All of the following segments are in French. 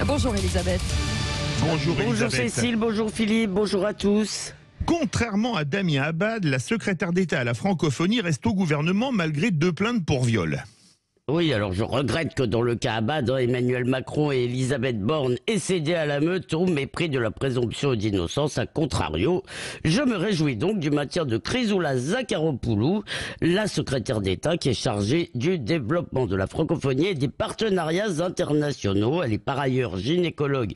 Bonjour Elisabeth. Bonjour Bonjour Elisabeth. Cécile, bonjour Philippe, bonjour à tous. Contrairement à Damien Abad, la secrétaire d'État à la francophonie reste au gouvernement malgré 2 plaintes pour viol. Oui, alors je regrette que dans le cas Abad, Emmanuel Macron et Elisabeth Borne aient cédé à la meute au mépris de la présomption d'innocence. A contrario, je me réjouis donc du maintien de Chrysoula Zakharopoulou, la secrétaire d'État qui est chargée du développement de la francophonie et des partenariats internationaux. Elle est par ailleurs gynécologue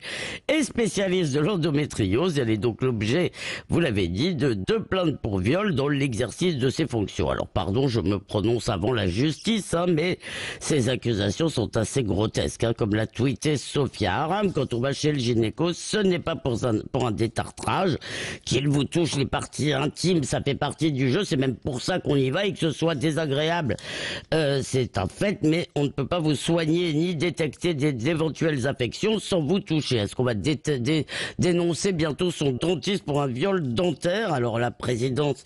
et spécialiste de l'endométriose. Elle est donc l'objet, vous l'avez dit, de 2 plaintes pour viol dans l'exercice de ses fonctions. Alors pardon, je me prononce avant la justice, mais ces accusations sont assez grotesques, comme l'a tweeté Sophia Aram. Quand on va chez le gynéco, ce n'est pas pour un détartrage. Qu'il vous touche les parties intimes, ça fait partie du jeu. C'est même pour ça qu'on y va et que ce soit désagréable. C'est un fait, mais on ne peut pas vous soigner ni détecter d'éventuelles affections sans vous toucher. Est-ce qu'on va dénoncer bientôt son dentiste pour un viol dentaire? Alors la présidente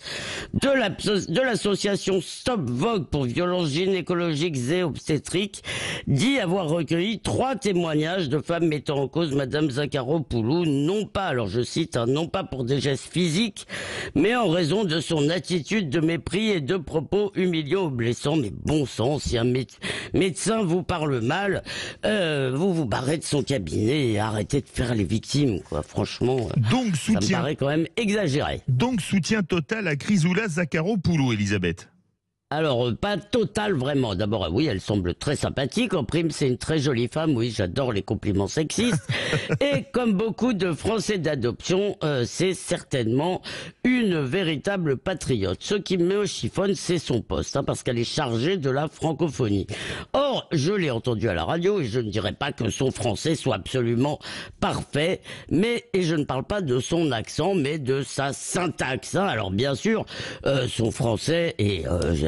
de l'association Stop Vogue pour violences gynécologiques et obstétrique dit avoir recueilli 3 témoignages de femmes mettant en cause Madame Zakharopoulou, non pas, alors je cite, non pas pour des gestes physiques, mais en raison de son attitude de mépris et de propos humiliants ou blessants. Mais bon sang, si un médecin vous parle mal, vous vous barrez de son cabinet et arrêtez de faire les victimes, quoi. Franchement, Donc, ça me paraît quand même exagéré. Donc soutien total à Chrysoula Zakharopoulou, Elisabeth. Alors, pas total vraiment. D'abord, oui, elle semble très sympathique. En prime, c'est une très jolie femme. Oui, j'adore les compliments sexistes. Et comme beaucoup de Français d'adoption, c'est certainement une véritable patriote. Ce qui me chiffonne, c'est son poste, parce qu'elle est chargée de la francophonie. Or, je l'ai entendu à la radio, et je ne dirais pas que son français soit absolument parfait, et je ne parle pas de son accent, mais de sa syntaxe. Alors, bien sûr, son français est...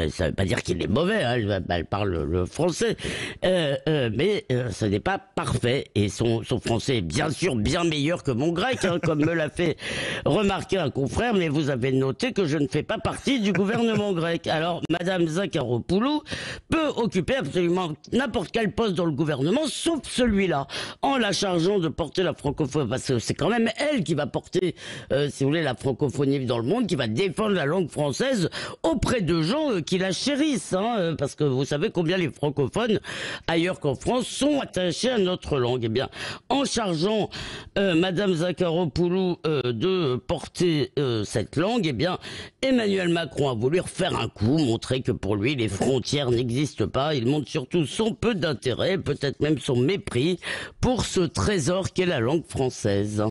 ça ne veut pas dire qu'il est mauvais, elle parle le français, mais ce n'est pas parfait. Et son français est bien sûr bien meilleur que mon grec, comme me l'a fait remarquer un confrère, mais vous avez noté que je ne fais pas partie du gouvernement grec. Alors, Madame Zakharopoulou peut occuper absolument n'importe quel poste dans le gouvernement, sauf celui-là, en la chargeant de porter la francophonie, parce que c'est quand même elle qui va porter, si vous voulez, la francophonie dans le monde, qui va défendre la langue française auprès de gens qui la chérissent, parce que vous savez combien les francophones, ailleurs qu'en France, sont attachés à notre langue. Eh bien, en chargeant Madame Zakharopoulou de porter cette langue, eh bien, Emmanuel Macron a voulu refaire un coup, montrer que pour lui, les frontières n'existent pas. Il montre surtout son peu d'intérêt, peut-être même son mépris pour ce trésor qu'est la langue française.